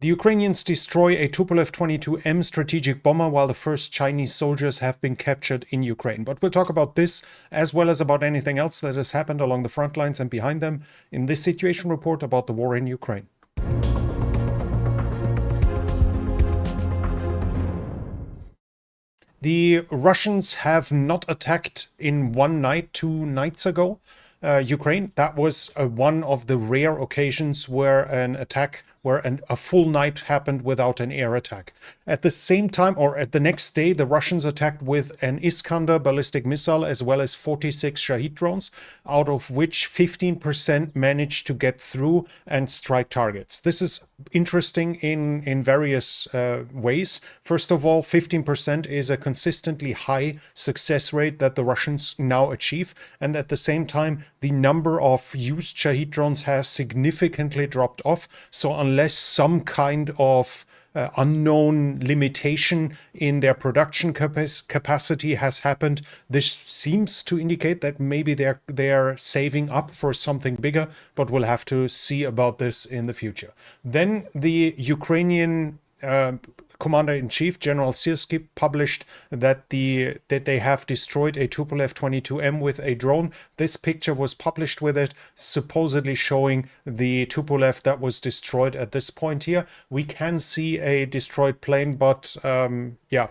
The Ukrainians destroy a Tu-22M strategic bomber while the first Chinese soldiers have been captured in Ukraine. But we'll talk about this as well as about anything else that has happened along the front lines and behind them in this situation report about the war in Ukraine. The Russians have not attacked in one night, 2 nights ago, Ukraine. That was one of the rare occasions where an attack, where a full night happened without an air attack. At the same time, or at the next day, the Russians attacked with an Iskander ballistic missile as well as 46 Shahid drones, out of which 15% managed to get through and strike targets. This is interesting in various ways. First of all, 15% is a consistently high success rate that the Russians now achieve. And at the same time, the number of used Shahid drones has significantly dropped off. So unless some kind of unknown limitation in their production capacity has happened, this seems to indicate that maybe they're saving up for something bigger, but we'll have to see about this in the future. Then the Ukrainian Commander-in-Chief, General Syrskyi, published that they have destroyed a Tupolev-22M with a drone. This picture was published with it, supposedly showing the Tupolev that was destroyed at this point here. We can see a destroyed plane, but yeah,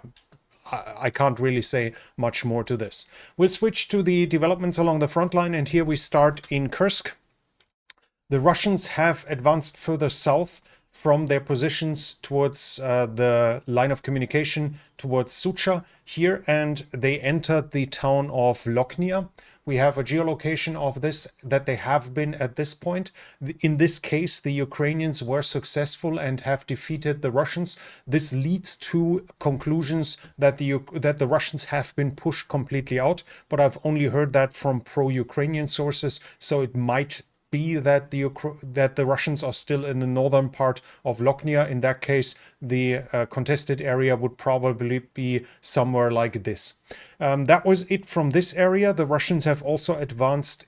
I can't really say much more to this. We'll switch to the developments along the front line, and here we start in Kursk. The Russians have advanced further south from their positions towards the line of communication towards Sucha here, and they entered the town of Loknia. We have a geolocation of this, that they have been at this point. In this case, the Ukrainians were successful and have defeated the Russians. This leads to conclusions that the Russians have been pushed completely out, but I've only heard that from pro-Ukrainian sources, so it might be that the Russians are still in the northern part of Loknia. In that case, the contested area would probably be somewhere like this. That was it from this area. The Russians have also advanced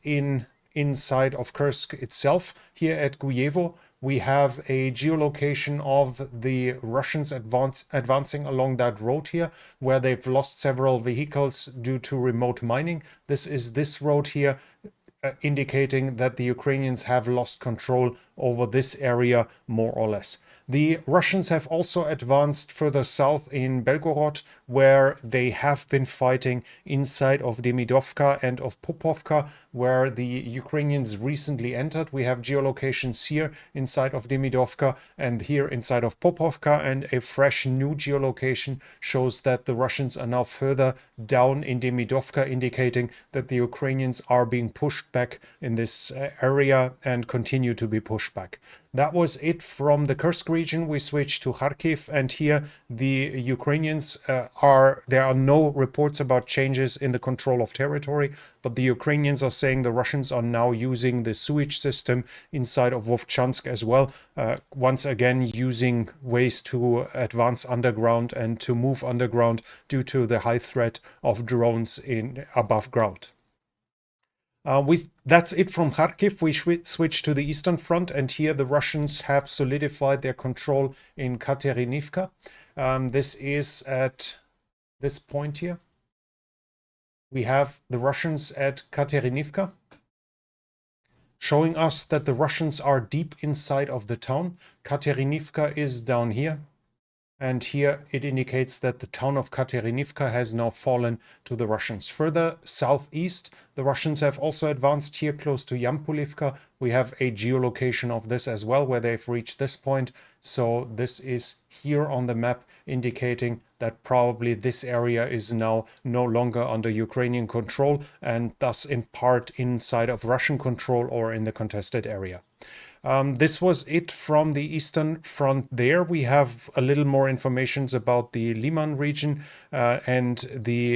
inside of Kursk itself. Here at Guyevo, we have a geolocation of the Russians advancing along that road here, where they've lost several vehicles due to remote mining. This is this road here, indicating that the Ukrainians have lost control over this area more or less. The Russians have also advanced further south in Belgorod, where they have been fighting inside of Demidovka and of Popovka, where the Ukrainians recently entered. We have geolocations here inside of Demidovka and here inside of Popovka, and a fresh new geolocation shows that the Russians are now further down in Demidovka, indicating that the Ukrainians are being pushed back in this area and continue to be pushed back. That was it from the Kursk region. We switch to Kharkiv, and here the Ukrainians there are no reports about changes in the control of territory, but the Ukrainians are saying the Russians are now using the sewage system inside of Vovchansk as well, once again using ways to advance underground and to move underground due to the high threat of drones above ground. That's it from Kharkiv. We switch to the Eastern Front, and here the Russians have solidified their control in Katerinivka. This is at this point here. We have the Russians at Katerinivka, showing us that the Russians are deep inside of the town. Katerinivka is down here. And here it indicates that the town of Katerinivka has now fallen to the Russians. Further southeast, the Russians have also advanced here close to Yampulivka. We have a geolocation of this as well, where they've reached this point. So this is here on the map, indicating that probably this area is now no longer under Ukrainian control and thus in part inside of Russian control or in the contested area. This was it from the Eastern Front there. We have a little more information about the Liman region and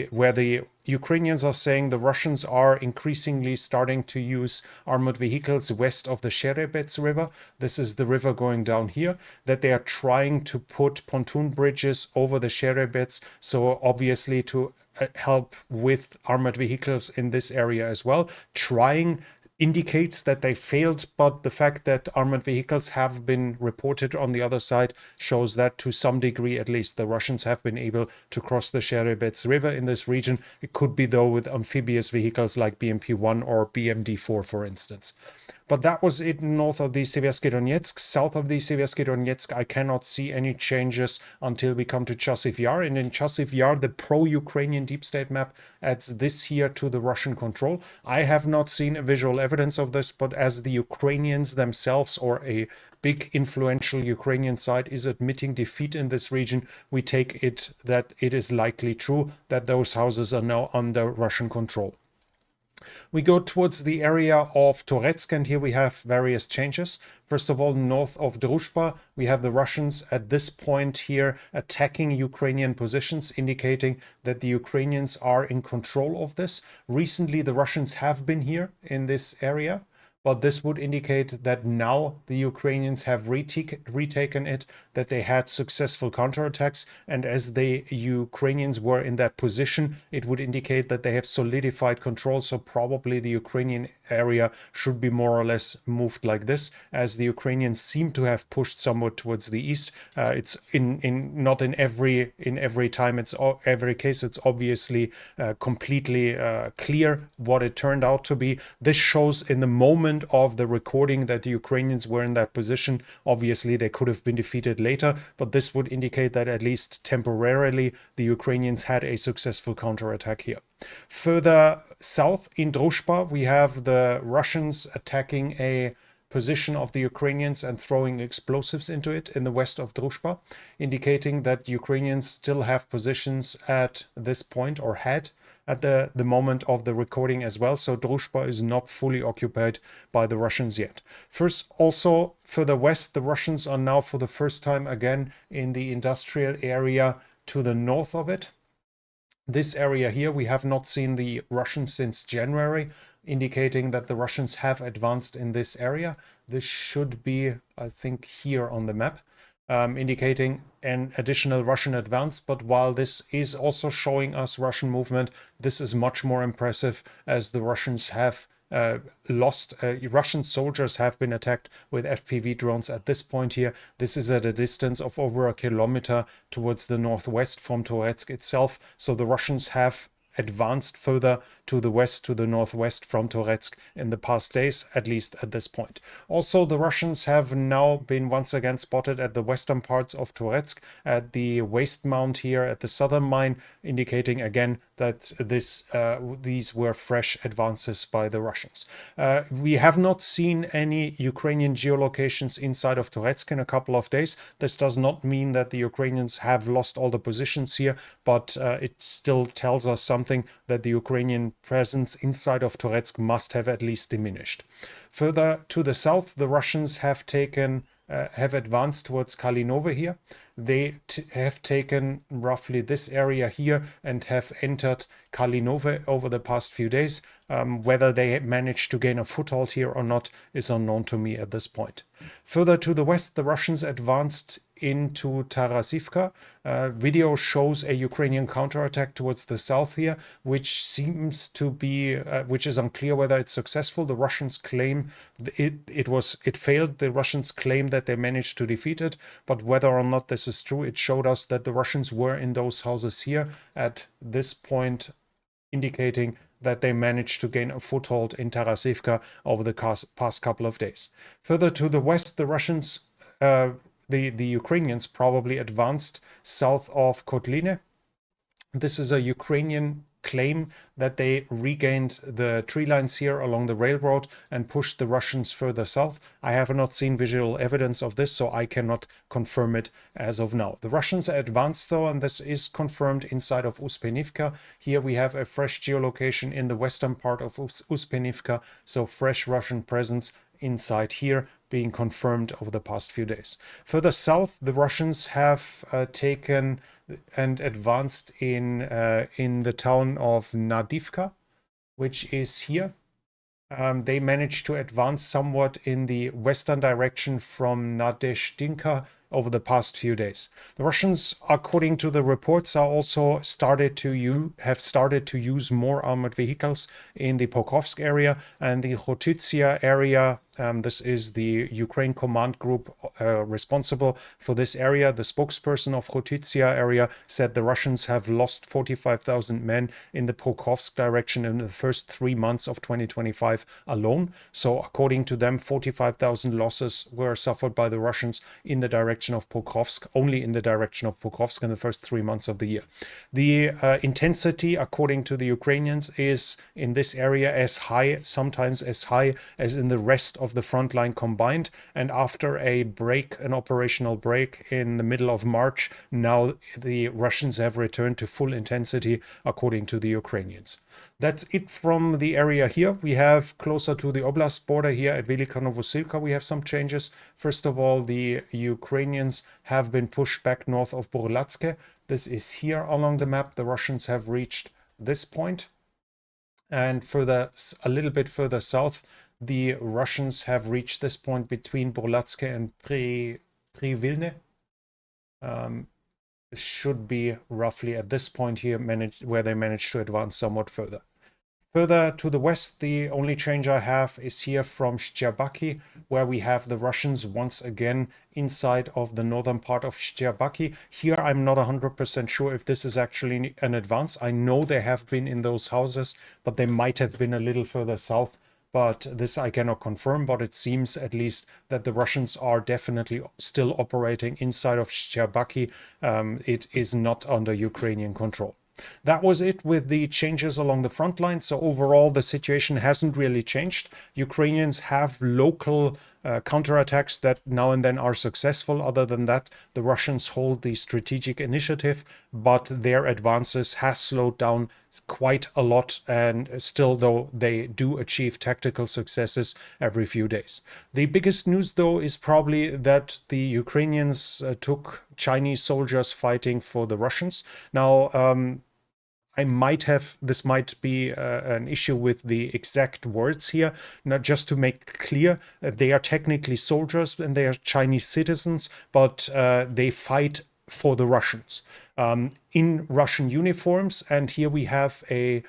where the Ukrainians are saying the Russians are increasingly starting to use armored vehicles west of the Sherebets River. This is the river going down here, that they are trying to put pontoon bridges over the Sherebets, so obviously to help with armored vehicles in this area as well, trying indicates that they failed, but the fact that armored vehicles have been reported on the other side shows that to some degree at least the Russians have been able to cross the Sherebets River in this region. It could be though with amphibious vehicles like BMP-1 or BMD-4 for instance. But that was it north of the Seversky Donetsk. South of the Seversky Donetsk, I cannot see any changes until we come to Chasiv Yar. And in Chasiv Yar, the pro-Ukrainian deep state map adds this here to the Russian control. I have not seen a visual evidence of this, but as the Ukrainians themselves or a big influential Ukrainian side is admitting defeat in this region, we take it that it is likely true that those houses are now under Russian control. We go towards the area of Toretsk, and here we have various changes. First of all, north of Druzhba, we have the Russians at this point here attacking Ukrainian positions, indicating that the Ukrainians are in control of this. Recently, the Russians have been here in this area, but this would indicate that now the Ukrainians have retaken it, that they had successful counterattacks, and as the Ukrainians were in that position, it would indicate that they have solidified control, so probably the Ukrainian area should be more or less moved like this, as the Ukrainians seem to have pushed somewhat towards the east. It's not in every time, it's every case, it's obviously completely clear what it turned out to be. This shows in the moment of the recording that the Ukrainians were in that position. Obviously, they could have been defeated later, but this would indicate that at least temporarily the Ukrainians had a successful counterattack here. Further south in Druzhba, we have the Russians attacking a position of the Ukrainians and throwing explosives into it in the west of Druzhba, indicating that Ukrainians still have positions at this point, or had at the moment of the recording as well. So Druzhba is not fully occupied by the Russians yet. First, also further west, the Russians are now for the first time again in the industrial area to the north of it. This area here, we have not seen the Russians since January, indicating that the Russians have advanced in this area. This should be, I think, here on the map. Indicating an additional Russian advance, but while this is also showing us Russian movement, this is much more impressive as the Russians have Russian soldiers have been attacked with FPV drones at this point here. This is at a distance of over a kilometer towards the northwest from Toretsk itself, so the Russians have advanced further to the west, to the northwest from Toretsk in the past days, at least at this point. Also, the Russians have now been once again spotted at the western parts of Toretsk, at the waste mount here at the southern mine, indicating again that these were fresh advances by the Russians. We have not seen any Ukrainian geolocations inside of Toretsk in a couple of days. This does not mean that the Ukrainians have lost all the positions here, but it still tells us something that the Ukrainian presence inside of Toretsk must have at least diminished. Further to the south, the Russians have advanced towards Kalinove here. They have taken roughly this area here and have entered Kalinove over the past few days. Whether they managed to gain a foothold here or not is unknown to me at this point. Further to the west, the Russians advanced into Tarasivka. Video shows a Ukrainian counterattack towards the south here, which seems to be, which is unclear whether it's successful. The Russians claim it failed. The Russians claim that they managed to defeat it, but whether or not this is true, it showed us that the Russians were in those houses here at this point, indicating that they managed to gain a foothold in Tarasivka over the past couple of days. Further to the west, the Russians, the Ukrainians probably advanced south of Kotline. This is a Ukrainian claim that they regained the tree lines here along the railroad and pushed the Russians further south. I have not seen visual evidence of this, so I cannot confirm it as of now. The Russians advanced though, and this is confirmed inside of Uspenivka. Here we have a fresh geolocation in the western part of Uspenivka, so fresh Russian presence inside here being confirmed over the past few days. Further south, the Russians have taken and advanced in the town of Nadivka, which is here. They managed to advance somewhat in the western direction from Nadezhdinka over the past few days. The Russians, according to the reports, are also have started to use more armored vehicles in the Pokrovsk area and the Khotutsia area. This is the Ukraine command group responsible for this area. The spokesperson of Khotutsia area said the Russians have lost 45,000 men in the Pokrovsk direction in the first 3 months of 2025 alone. So according to them, 45,000 losses were suffered by the Russians in the direction of Pokrovsk, only in the direction of Pokrovsk in the first 3 months of the year. The intensity, according to the Ukrainians, is in this area as high, sometimes as high as in the rest of the front line combined. And after a break, an operational break in the middle of March, now the Russians have returned to full intensity, according to the Ukrainians. That's it from the area here. We have closer to the oblast border here at Velika Novosilka, we have some changes. First of all, the Ukrainians have been pushed back north of Burlatske. This is here along the map. The Russians have reached this point. And further, a little bit further south, the Russians have reached this point between Burlatske and Privilne. Should be roughly at this point here where they managed to advance somewhat further. Further to the west, the only change I have is here from Shcherbaki, where we have the Russians once again inside of the northern part of Shcherbaki. Here I'm not 100% sure if this is actually an advance. I know they have been in those houses, but they might have been a little further south. But this I cannot confirm, but it seems at least that the Russians are definitely still operating inside of Shcherbaki. It is not under Ukrainian control. That was it with the changes along the front line. So overall, the situation hasn't really changed. Ukrainians have local counterattacks that now and then are successful. Other than that, the Russians hold the strategic initiative, but their advances has slowed down quite a lot. And still, though, they do achieve tactical successes every few days. The biggest news, though, is probably that the Ukrainians took Chinese soldiers fighting for the Russians. Now, this might be an issue with the exact words here. Now, just to make clear, they are technically soldiers and they are Chinese citizens, but they fight for the Russians in Russian uniforms. And here we have a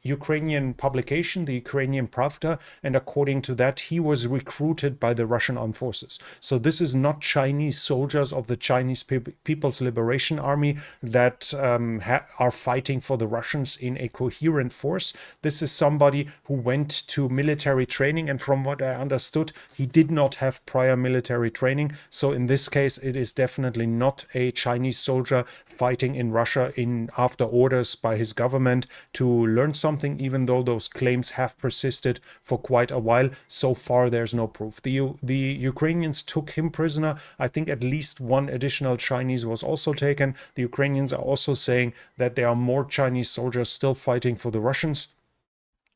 Ukrainian publication, the Ukrainian Pravda, and according to that, he was recruited by the Russian armed forces. So this is not Chinese soldiers of the Chinese People's Liberation Army that are fighting for the Russians in a coherent force. This is somebody who went to military training, and from what I understood, he did not have prior military training. So in this case, it is definitely not a Chinese soldier fighting in Russia after orders by his government to learn something, even though those claims have persisted for quite a while. So far, there's no proof. The Ukrainians took him prisoner. I think at least one additional Chinese was also taken. The Ukrainians are also saying that there are more Chinese soldiers still fighting for the Russians.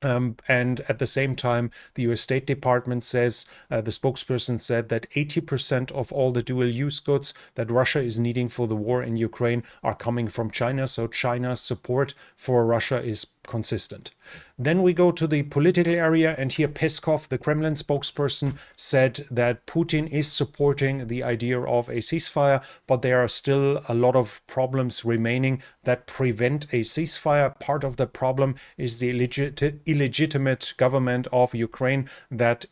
And at the same time, the US State Department says, the spokesperson said that 80% of all the dual-use goods that Russia is needing for the war in Ukraine are coming from China. So China's support for Russia is consistent. Then we go to the political area, and here Peskov, the Kremlin spokesperson, said that Putin is supporting the idea of a ceasefire, but there are still a lot of problems remaining that prevent a ceasefire. Part of the problem is the illegitimate government of Ukraine that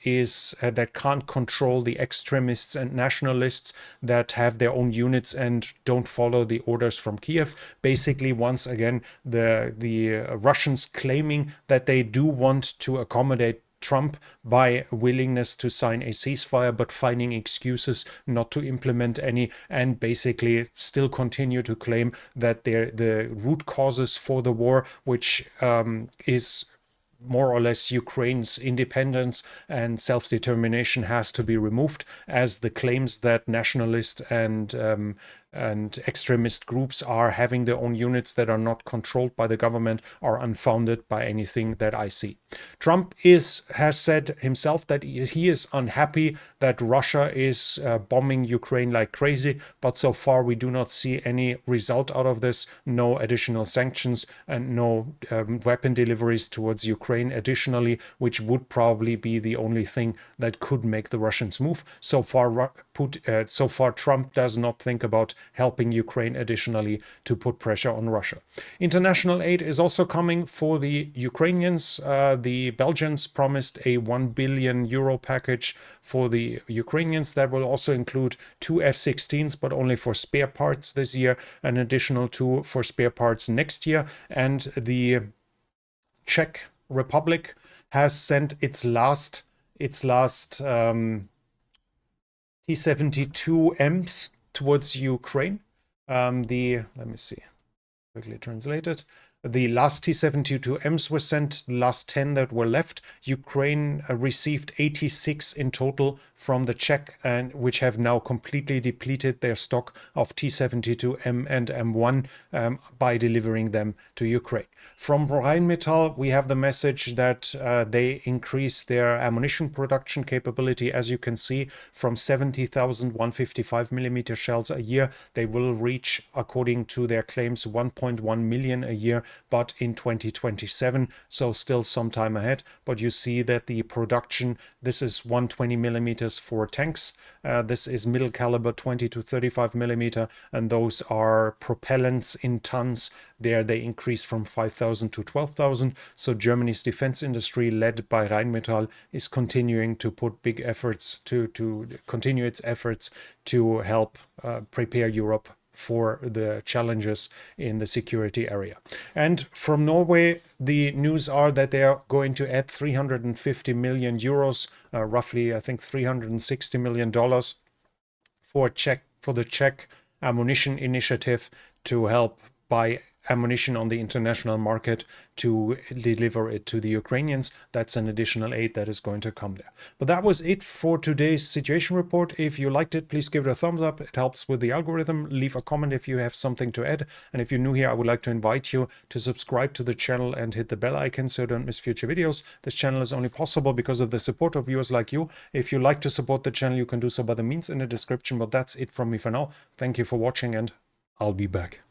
can't control the extremists and nationalists that have their own units and don't follow the orders from Kiev. Basically, once again, the Russians claiming that they do want to accommodate Trump by willingness to sign a ceasefire, but finding excuses not to implement any, and basically still continue to claim that the root causes for the war, which is more or less Ukraine's independence and self-determination, has to be removed, as the claims that nationalists and and extremist groups are having their own units that are not controlled by the government are unfounded by anything that I see. Trump has said himself that he is unhappy that Russia is bombing Ukraine like crazy, but so far we do not see any result out of this. No additional sanctions and no weapon deliveries towards Ukraine additionally, which would probably be the only thing that could make the Russians move. So far, Trump does not think about helping Ukraine additionally to put pressure on Russia. International aid is also coming for the Ukrainians. The Belgians promised a 1 billion euro package for the Ukrainians. That will also include 2 F-16s, but only for spare parts this year, an additional 2 for spare parts next year. And the Czech Republic has sent its last T-22Ms towards Ukraine. Let me see, quickly translated. The last T-22Ms were sent, the last 10 that were left. Ukraine received 86 in total from the Czech, and which have now completely depleted their stock of T-72M and M1 by delivering them to Ukraine. From Rheinmetall, we have the message that they increase their ammunition production capability. As you can see, from 70,000 155mm shells a year, they will reach, according to their claims, 1.1 million a year, but in 2027, so still some time ahead. But you see that the production, this is 120mm for tanks, this is middle caliber 20 to 35mm, and those are propellants in tons. There they increase from 5,000 to 12,000. So Germany's defense industry, led by Rheinmetall, is continuing to put big efforts to continue its efforts to help prepare Europe for the challenges in the security area. And from Norway, the news are that they are going to add 350 million euros, roughly I think $360 million for the Czech ammunition initiative to help buy ammunition on the international market to deliver it to the Ukrainians. That's an additional aid that is going to come there. But that was it for today's situation report. If you liked it, please give it a thumbs up. It helps with the algorithm. Leave a comment if you have something to add. And if you're new here, I would like to invite you to subscribe to the channel and hit the bell icon so you don't miss future videos. This channel is only possible because of the support of viewers like you. If you like to support the channel, you can do so by the means in the description. But that's it from me for now. Thank you for watching, and I'll be back.